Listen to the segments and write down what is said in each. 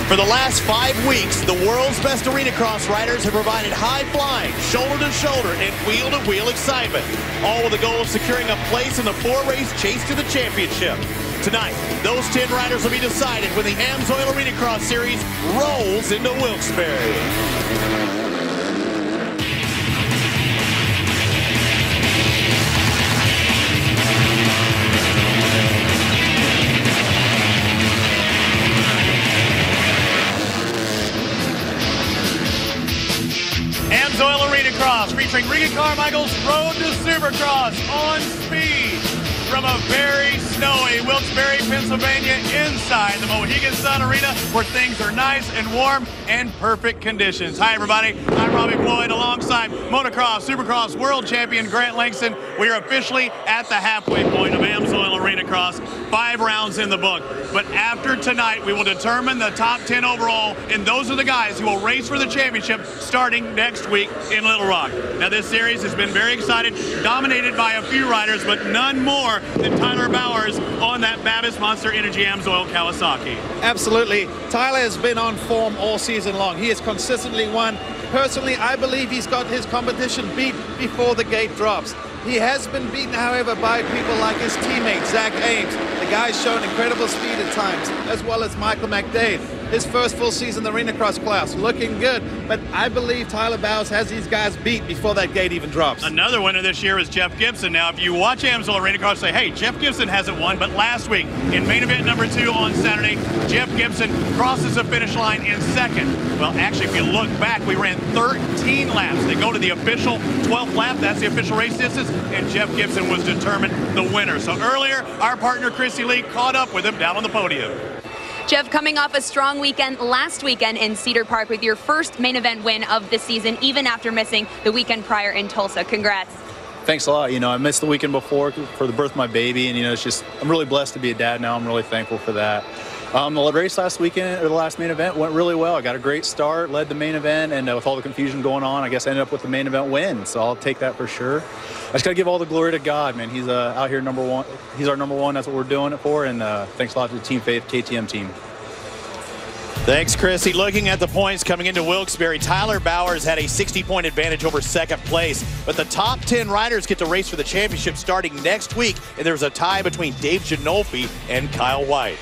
For the last 5 weeks, the world's best arena cross riders have provided high-flying, shoulder-to-shoulder, and wheel-to-wheel excitement, all with the goal of securing a place in the 4-race chase to the championship. Tonight, those 10 riders will be decided when the AMSOIL Arena Cross Series rolls into Wilkes-Barre. AMSOIL Arena Cross featuring Regan Carmichael's Road to Supercross on speed from a very snowy Wilkes-Barre, Pennsylvania, inside the Mohegan Sun Arena, where things are nice and warm and perfect conditions. Hi, everybody. I'm Robbie Floyd alongside motocross, supercross world champion Grant Langston. We are officially at the halfway point of AMSOIL Arena Cross. 5 rounds in the book. But after tonight, we will determine the top 10 overall, and those are the guys who will race for the championship starting next week in Little Rock. Now, this series has been very exciting, dominated by a few riders, but none more than Tyler Bowers on that Babbitt Monster Energy AMSOIL Kawasaki. Absolutely. Tyler has been on form all season long. He has consistently won. Personally, I believe he's got his competition beat before the gate drops. He has been beaten, however, by people like his teammate, Zach Ames. The guy's shown incredible speed at times, as well as Michael McDade. His first full season in the Arena Cross class, looking good. But I believe Tyler Bowers has these guys beat before that gate even drops. Another winner this year is Jeff Gibson. Now, if you watch AMSOIL Arena Cross, say, hey, Jeff Gibson hasn't won. But last week, in main event number 2 on Saturday, Jeff Gibson crosses the finish line in second. Well, actually, if you look back, we ran 13 laps. They go to the official 12th lap. That's the official race distance. And Jeff Gibson was determined the winner. So earlier, our partner, Chrissy Lee, caught up with him down on the podium. Jeff, coming off a strong weekend last weekend in Cedar Park with your first main event win of the season, even after missing the weekend prior in Tulsa. Congrats. Thanks a lot. You know, I missed the weekend before for the birth of my baby, and, you know, it's just, I'm really blessed to be a dad now. I'm really thankful for that. The race last weekend, or the last main event, went really well. I got a great start, led the main event, and with all the confusion going on, I guess I ended up with the main event win, so I'll take that for sure. I just got to give all the glory to God, man. He's out here number one. He's our number one. That's what we're doing it for, and thanks a lot to the Team Faith KTM team. Thanks, Chrissy. Looking at the points coming into Wilkes-Barre, Tyler Bowers had a 60-point advantage over second place, but the top 10 riders get to race for the championship starting next week, and there's a tie between Dave Ginolfi and Kyle White.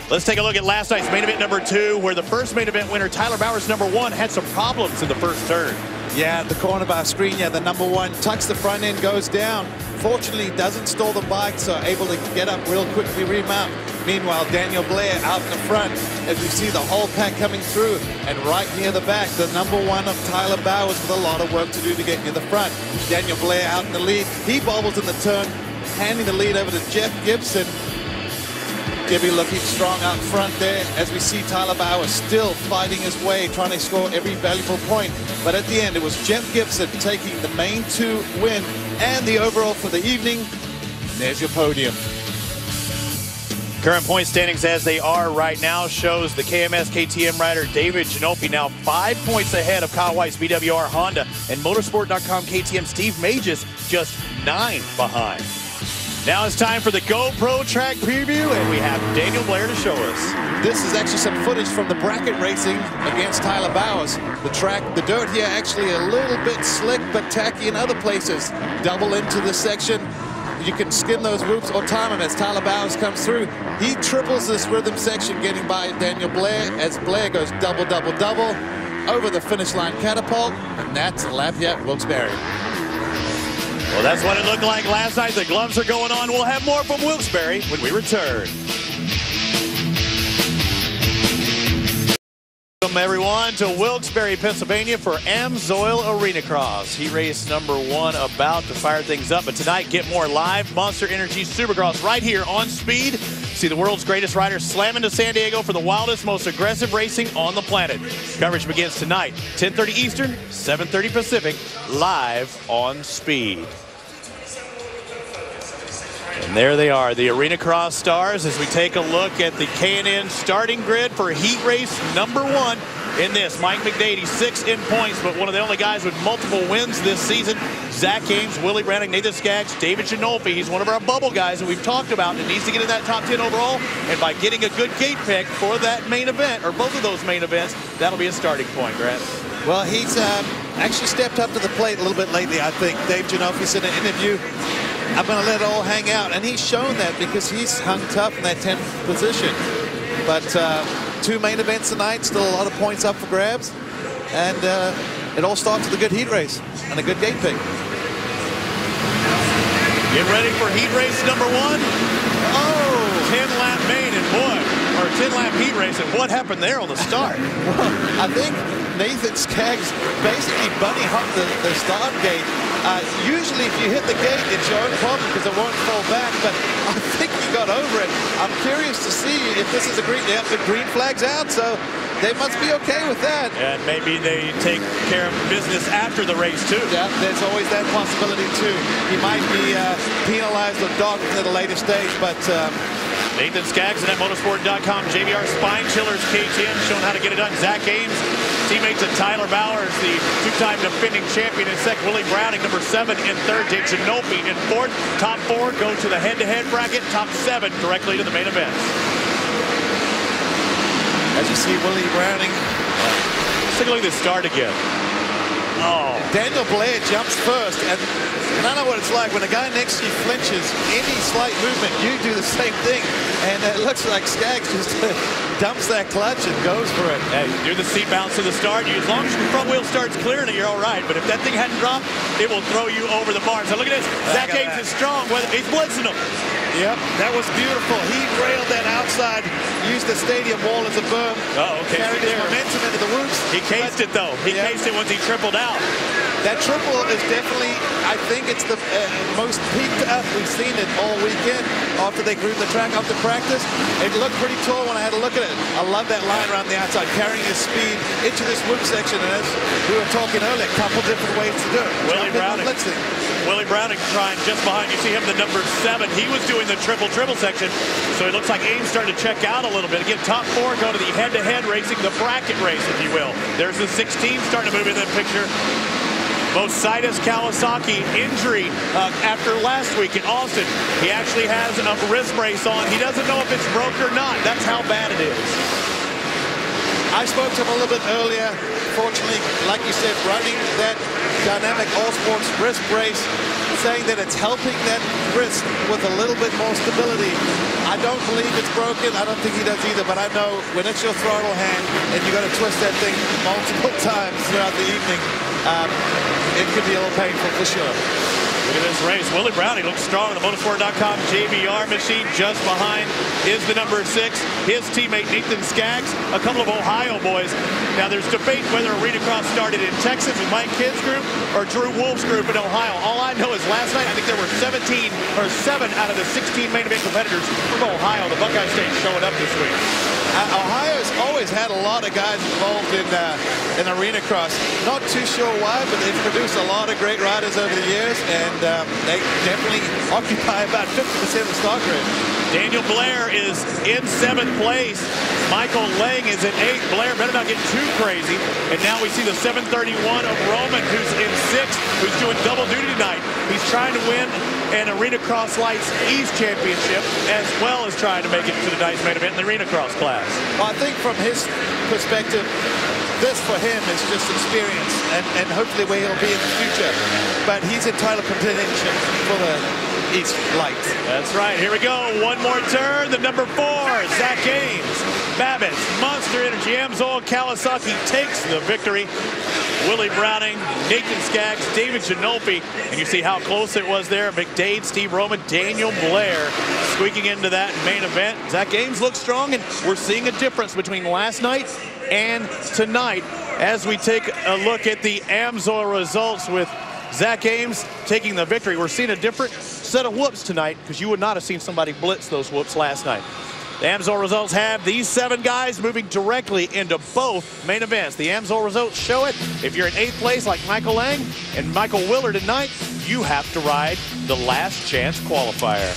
Let's take a look at last night's main event number 2, where the first main event winner, Tyler Bowers, number 1, had some problems in the first turn. Yeah, at the corner of our screen, yeah, the number 1 tucks the front end, goes down. Fortunately, doesn't stall the bike, so able to get up real quickly, remount. Meanwhile, Daniel Blair out in the front as we see the whole pack coming through. And right near the back, the number 1 of Tyler Bowers with a lot of work to do to get near the front. Daniel Blair out in the lead. He bobbles in the turn, handing the lead over to Jeff Gibson. Gibby looking strong out front there as we see Tyler Bowers still fighting his way, trying to score every valuable point. But at the end, it was Jeff Gibson taking the main 2 win and the overall for the evening. And there's your podium. Current point standings as they are right now shows the KMS KTM rider David Ginolfi now 5 points ahead of Kyle White's BWR Honda, and Motorsport.com KTM Steve Mages just 9 behind. Now it's time for the GoPro track preview, and we have Daniel Blair to show us. This is actually some footage from the bracket racing against Tyler Bowers. The track, the dirt here actually a little bit slick but tacky in other places. Double into the section. You can skim those whoops or time them as Tyler Bowers comes through. He triples this rhythm section, getting by Daniel Blair as Blair goes double, double, double over the finish line catapult, and that's a lap here at Wilkes-Barre. Well, that's what it looked like last night. The gloves are going on. We'll have more from Wilkes-Barre when we return. Welcome, everyone, to Wilkes-Barre, Pennsylvania for AMSOIL Arena Cross. Heat race number 1 about to fire things up. But tonight, get more live Monster Energy Supercross right here on Speed. See the world's greatest riders slam into San Diego for the wildest, most aggressive racing on the planet. Coverage begins tonight, 10:30 Eastern, 7:30 Pacific, live on Speed. And there they are, the Arena Cross stars, as we take a look at the K&N starting grid for heat race number 1. in this. Mike McDade, he's 6 in points, but one of the only guys with multiple wins this season. Zach Ames, Willie Browning, Nathan Skaggs, David Giannolfi. He's one of our bubble guys that we've talked about and needs to get in that top 10 overall. And by getting a good gate pick for that main event, or both of those main events, that'll be a starting point, Grant. Well, he's actually stepped up to the plate a little bit lately, I think. Dave Giannolfi said in an interview, I'm going to let it all hang out. And he's shown that because he's hung tough in that 10th position. But 2 main events tonight, still a lot of points up for grabs. And it all starts with a good heat race and a good gate pick. Get ready for heat race number 1. Oh, 10-lap main, and boy, or 10-lap heat race, and what happened there on the start? Well, I think Nathan Skaggs basically bunny hopped the start gate. Usually if you hit the gate, it's your own problem because it won't fall back, but I think he got over it. I'm curious to see if this is a green. Yep, the green flag's out, so they must be okay with that. And maybe they take care of business after the race, too. Yeah, there's always that possibility, too. He might be penalized or docked at a later stage, but... Nathan Skaggs and at motorsport.com. JBR Spine Chillers, KTM, showing how to get it done. Zach Ames, teammates of Tyler Bowers, the 2-time defending champion in second. Willie Browning, number 7 in third. Dave Giannolfi in fourth. Top 4 go to the head-to-head bracket. Top 7 directly to the main event. As you see, Willie Browning. Let's take a look at this start again. Oh. Daniel Blair jumps first, and I know what it's like when a guy next to you flinches. Any slight movement, you do the same thing, and it looks like Skaggs just dumps that clutch and goes for it. Hey, do the seat bounce to the start. As long as your front wheel starts clearing it, you're all right. But if that thing hadn't dropped, it will throw you over the bar. So look at this. Zach Ames is strong. He's blitzing him. Yep, that was beautiful. He railed that outside, used the stadium wall as a berm. Okay. Carried his momentum into the whoops. He cased it, though. He cased it once he tripled out. That triple is definitely, I think it's the most peaked up we've seen it all weekend after they grew the track after practice. It looked pretty tall when I had a look at it. I love that line around the outside, carrying his speed into this whoop section. And as we were talking earlier, a couple different ways to do it. Willie Browning trying just behind. You see him, the number 7. He was doing the triple section. So it looks like Ames starting to check out a little bit. Again, top 4 go to the head-to-head racing, the bracket race, if you will. There's the 16 starting to move in that picture. Mositis Kawasaki injury after last week in Austin. He actually has a wrist brace on. He doesn't know if it's broke or not. That's how bad it is. I spoke to him a little bit earlier. Fortunately, like you said, running that Dynamic All Sports wrist brace, saying that it's helping that wrist with a little bit more stability. I don't believe it's broken. I don't think he does either, but I know when it's your throttle hand and you got to twist that thing multiple times throughout the evening, it could be a little painful for sure. Look at this race. Willie Browning looks strong on the motorsport.com JBR machine. Just behind is the number 6, his teammate Nathan Skaggs, a couple of Ohio boys. Now there's debate whether Arena Cross started in Texas with Mike Kidd's group or Drew Wolf's group in Ohio. All I know is last night I think there were 7 out of the 16 main event competitors from Ohio. The Buckeye State showing up this week. Ohio's always had a lot of guys involved in Arena Cross. Not too sure why, but they've produced a lot of great riders over the years, and they definitely occupy about 50% of the stock grid. Daniel Blair is in 7th place. Michael Lang is in 8th. Blair better not get too crazy. And now we see the 731 of Roman, who's in 6th, who's doing double duty tonight. He's trying to win an Arena Cross Lights East Championship, as well as trying to make it to the nice main event in the Arena Cross class. Well, I think from his perspective, this for him is just experience and hopefully where he'll be in the future. But he's entitled contention for the East Lights. That's right. Here we go. One more turn. The number 4, Zach Ames. Babbitts, Monster Energy, AMSOIL, Kawasaki takes the victory. Willie Browning, Nathan Skaggs, David Giannolfi, and you see how close it was there. McDade, Steve Roman, Daniel Blair squeaking into that main event. Zach Ames looks strong, and we're seeing a difference between last night and tonight as we take a look at the AMSOIL results with Zach Ames taking the victory. We're seeing a different set of whoops tonight because you would not have seen somebody blitz those whoops last night. The AMSOIL results have these 7 guys moving directly into both main events. The AMSOIL results show it. If you're in 8th place like Michael Lang and Michael Willard tonight, you have to ride the last chance qualifier.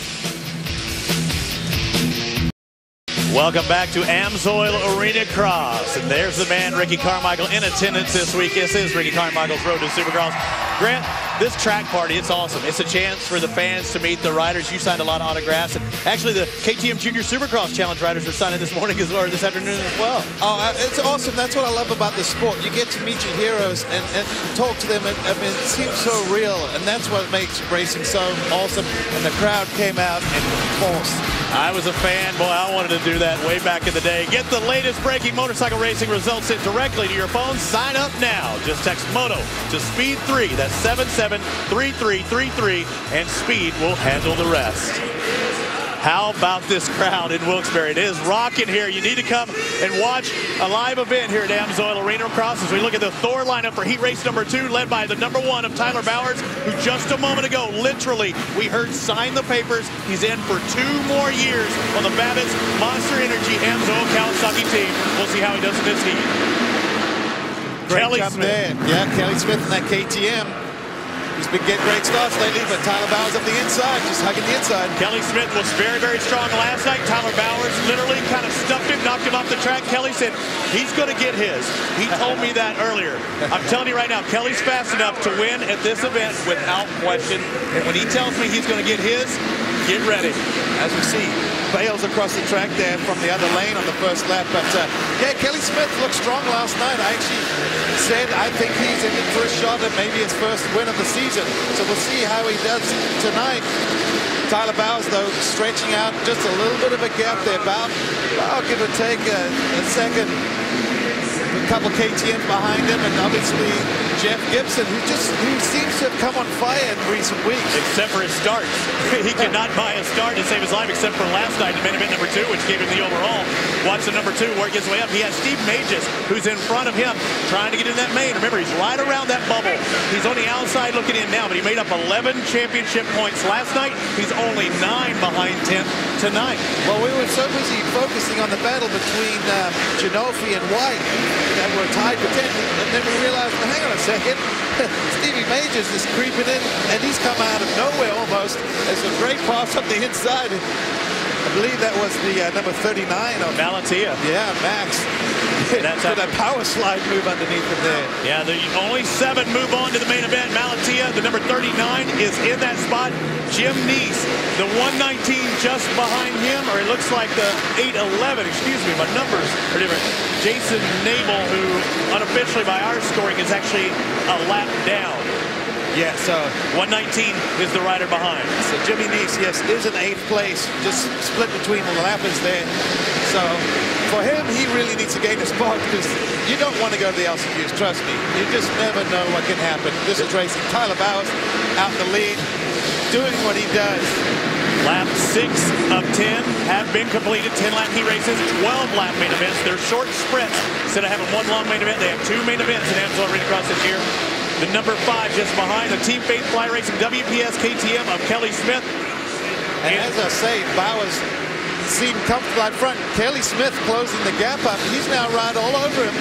Welcome back to AMSOIL Arena Cross. And there's the man, Ricky Carmichael, in attendance this week. This is Ricky Carmichael's Road to Supercross. Grant, this track party, it's awesome. It's a chance for the fans to meet the riders. You signed a lot of autographs. And actually, the KTM Junior Supercross Challenge riders are signing this morning as well, or this afternoon as well. Oh, it's awesome. That's what I love about the sport. You get to meet your heroes and talk to them. I mean, it seems so real. And that's what makes racing so awesome. And the crowd came out in force. I was a fan. Boy, I wanted to do that way back in the day. Get the latest breaking motorcycle racing results sent directly to your phone. Sign up now. Just text MOTO to SPEED3. That's 773333, and Speed will handle the rest. How about this crowd in Wilkes-Barre? It is rocking here. You need to come and watch a live event here at AMSOIL Arena Cross as we look at the Thor lineup for heat race number 2, led by the number 1 of Tyler Bowers, who just a moment ago, literally, we heard sign the papers. He's in for 2 more years on the Babbitt's Monster Energy AMSOIL Kawasaki team. We'll see how he does in this heat. Kelly Smith. Yeah, Kelly Smith in that KTM. He's been getting great starts lately, but Tyler Bowers up the inside, just hugging the inside. Kelly Smith was very, very strong last night. Tyler Bowers literally kind of stuffed him, knocked him off the track. Kelly said he's going to get his. He told me that earlier. I'm telling you right now, Kelly's fast enough to win at this event without question. And when he tells me he's going to get his, get ready. As we see, bails across the track there from the other lane on the first lap. But yeah, Kelly Smith looked strong last night. I actually said I think he's in for a shot at maybe his first win of the season. So we'll see how he does tonight. Tyler Bowers, though, stretching out just a little bit of a gap there. About give or take a second. A couple KTMs behind him, and obviously Jeff Gibson, who seems to have come on fire in recent weeks. Except for his starts. He cannot buy a start to save his life, except for last night in main event number 2, which gave him the overall. Watch the number 2 work his way up. He has Steve Mages, who's in front of him, trying to get in that main. Remember, he's right around that bubble. He's on the outside looking in now, but he made up 11 championship points last night. He's only 9 behind 10th tonight. Well, we were so busy focusing on the battle between Genofi and White that were tied for 10, and then we realized, well, hang on a second, Stevie Majors is creeping in, and he's come out of nowhere almost. There's a great pass up the inside. I believe that was the number 39 of Malatia. Yeah, Max. That's a power slide move underneath him there. Yeah, the only 7 move on to the main event. Malatia, the number 39, is in that spot. Jim Neese, the 119 just behind him, or it looks like the 811, excuse me, my numbers are different. Jason Nabel, who unofficially by our scoring is actually a lap down. Yeah, so 119 is the rider behind. So Jimmy Neese, yes, is in 8th place, just split between the lappers there. So for him, he really needs to gain a spot because you don't want to go to the LCQs, trust me. You just never know what can happen. This is racing. Tyler Bowers out in the lead, doing what he does. Lap 6 of 10 have been completed. 10-lap heat races, 12-lap main events. They're short sprints. Instead of having 1 long main event, they have 2 main events in AMSOIL Arena Cross this year. The number 5 just behind the Team Faith Fly Racing WPS KTM of Kelly Smith. And as I say, Bowers seemed comfortable out front. Kelly Smith closing the gap up. He's now right all over him.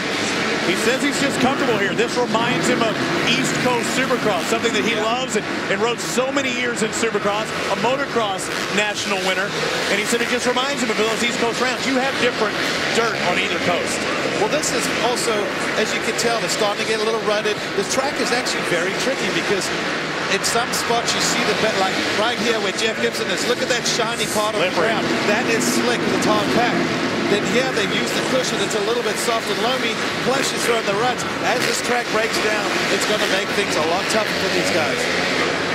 He says he's just comfortable here. This reminds him of East Coast Supercross, something that he loves and rode so many years in Supercross, a motocross national winner. And he said it just reminds him of those East Coast rounds. You have different dirt on either coast. Well, this is also, as you can tell, it's starting to get a little rutted. The track is actually very tricky because in some spots you see the bit, like right here where Jeff Gibson is. Look at that shiny part of the ground. That is slick with a hard pack. Then here they've used the cushion. It's a little bit soft and loamy. Plus you're throwing the ruts. As this track breaks down, it's going to make things a lot tougher for these guys.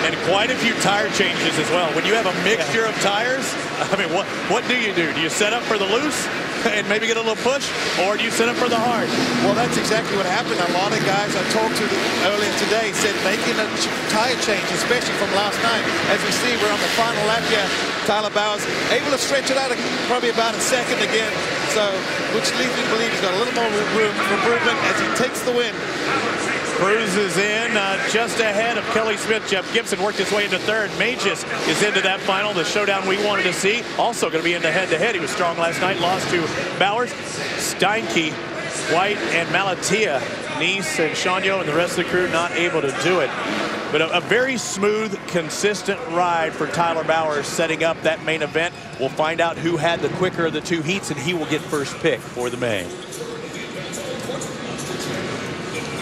And quite a few tire changes as well. When you have a mixture of tires, I mean, what do? Do you set up for the loose and maybe get a little push, or do you set up for the hard? Well, that's exactly what happened. A lot of guys I talked to earlier today said making a tire change, especially from last night. As we see, we're on the final lap here. Tyler Bowers able to stretch it out probably about a second again. So, which leads me to believe he's got a little more room for improvement as he takes the win. Cruises in just ahead of Kelly Smith. Jeff Gibson worked his way into 3rd. Mages is into that final, the showdown we wanted to see. Also going to be into head-to-head. He was strong last night, lost to Bowers. Steinke, White, and Malatia. Neese and Shanyo and the rest of the crew not able to do it. But a very smooth, consistent ride for Tyler Bowers setting up that main event. We'll find out who had the quicker of the two heats, and he will get first pick for the main.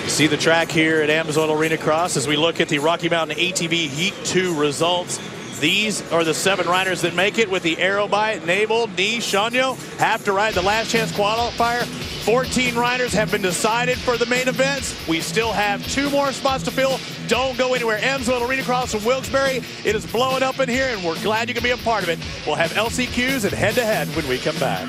You see the track here at AMSOIL Arena Cross as we look at the Rocky Mountain ATV Heat 2 results. These are the 7 riders that make it with the Aerobite. Nabel, Nee, Shonyo have to ride the last chance qualifier. 14 riders have been decided for the main events. We still have 2 more spots to fill. Don't go anywhere. AMSOIL Arena Cross from Wilkes-Barre. It is blowing up in here, and we're glad you can be a part of it. We'll have LCQs and head-to-head when we come back.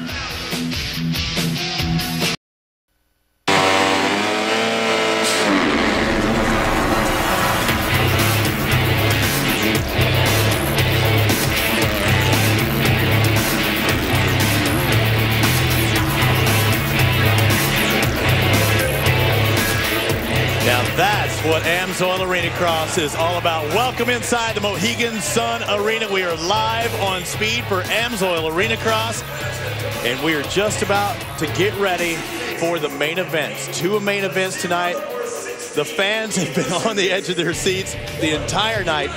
That's what AMSOIL Arena Cross is all about. Welcome inside the Mohegan Sun Arena. We are live on speed for AMSOIL Arena Cross, and we are just about to get ready for the main events. 2 main events tonight. The fans have been on the edge of their seats the entire night.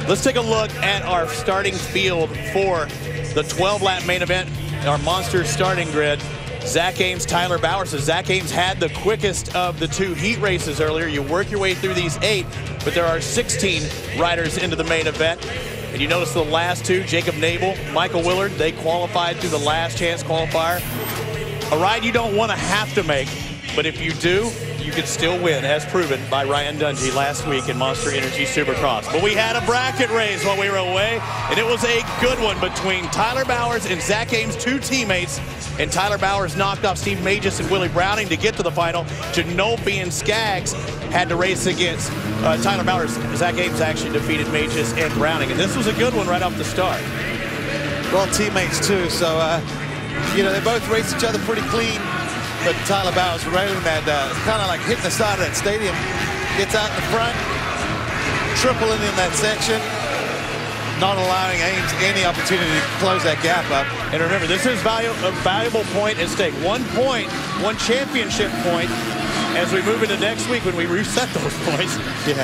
Let's take a look at our starting field for the 12-lap main event, our monster starting grid. Zach Ames, Tyler Bowers. So Zach Ames had the quickest of the 2 heat races earlier. You work your way through these 8, but there are 16 riders into the main event. And you notice the last 2, Jacob Nabel, Michael Willard, they qualified through the last chance qualifier. A ride you don't want to have to make, but if you do, you can still win, as proven by Ryan Dungey last week in Monster Energy Supercross. But we had a bracket race while we were away, and it was a good one between Tyler Bowers and Zach Ames, 2 teammates. And Tyler Bowers knocked off Steve Magis and Willie Browning to get to the final. Genofi and Skaggs had to race against Tyler Bowers. Zach Ames actually defeated Magis and Browning, and this was a good one right off the start. Well, teammates too, so you know, they both raced each other pretty clean. But Tyler Bowers railing that, kind of like hitting the side of that stadium, gets out in the front, tripling in that section, not allowing Ames any opportunity to close that gap up. And remember, this is a valuable point at stake. 1 point, 1 championship point, as we move into next week when we reset those points. Yeah.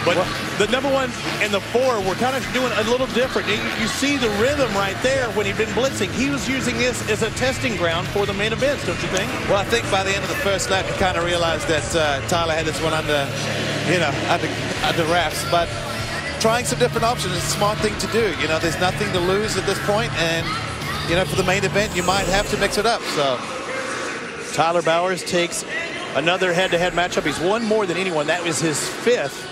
But the number 1 and the 4 were kind of doing a little different. You see the rhythm right there when he'd been blitzing. He was using this as a testing ground for the main events, don't you think? Well, I think by the end of the first lap, he kind of realized that Tyler had this one under, you know, under wraps. But trying some different options is a smart thing to do. You know, there's nothing to lose at this point, and you know, for the main event, you might have to mix it up. So Tyler Bowers takes another head-to-head matchup. He's won more than anyone. That was his 5th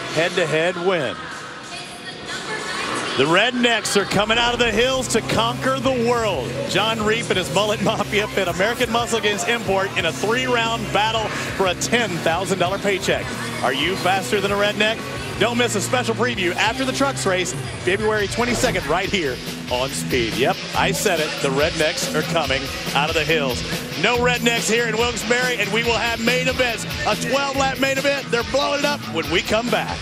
head-to-head win. The Rednecks are coming out of the hills to conquer the world. John Reap and his Mullet Mafia pit American Muscle against Import in a 3-round battle for a $10,000 paycheck. Are you faster than a Redneck? Don't miss a special preview after the trucks race, February 22nd, right here on Speed. Yep, I said it. The Rednecks are coming out of the hills. No Rednecks here in Wilkes-Barre, and we will have main events. A 12-lap main event. They're blowing it up when we come back.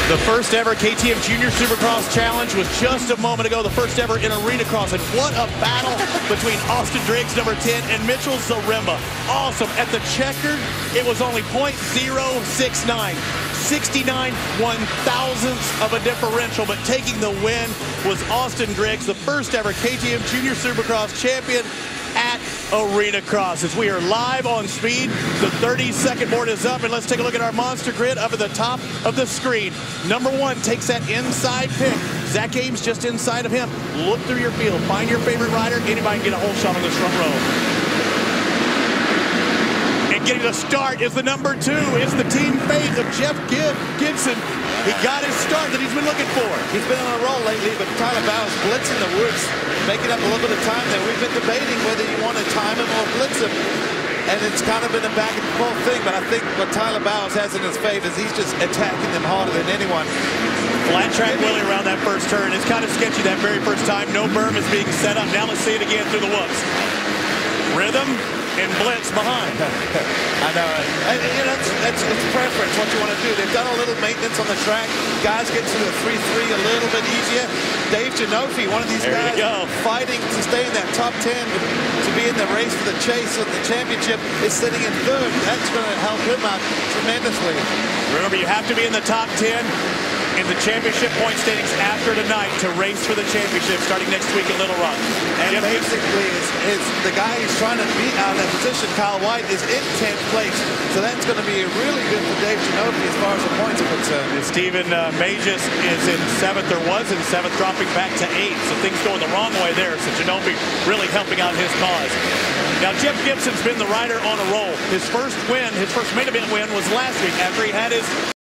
The first ever KTM Junior Supercross Challenge was just a moment ago, the first ever in Arena Cross, and what a battle between Austin Driggs, number 10, and Mitchell Zaremba. Awesome. At the checkered, it was only .069. 69 1/1000ths of a differential, but taking the win was Austin Driggs, the first ever KTM Junior Supercross champion at Arena Cross. As we are live on Speed, the 30-second board is up, and let's take a look at our monster grid up at the top of the screen. Number 1 takes that inside pick. Zach Ames just inside of him. Look through your field, find your favorite rider. Anybody can get a whole shot on this front row. Getting the start is the number 2. It's the team fate of Jeff Gibson. He got his start that he's been looking for. He's been on a roll lately, but Tyler Bowers blitzing the woods, making up a little bit of time there. We've been debating whether you want to time him or blitz him, and it's kind of been a back and forth thing, but I think what Tyler Bowers has in his favor is he's just attacking them harder than anyone. Flat track Willie around that first turn. It's kind of sketchy that very first time. No berm is being set up. Now let's see it again through the whoops. Rhythm. in blitz behind. I know. You know, it's preference, what you want to do. They've done a little maintenance on the track. Guys get to the 3-3 a little bit easier. Dave Genofi, one of these guys fighting to stay in that top 10, to be in the race for the chase of the championship, is sitting in third. That's going to help him out tremendously. Remember, you have to be in the top 10 in the championship point standings after tonight to race for the championship starting next week at Little Rock. And basically, is the guy who's trying to beat out of that position, Kyle White, is in 10th place. So that's going to be really good for Dave Genofi as far as the points are concerned. And Stephen Mages is in 7th, or was in 7th, dropping back to 8th. So things going the wrong way there. So Genofi really helping out his cause. Now, Jeff Gibson's been the rider on a roll. His first win, his first main event win was last week after he had his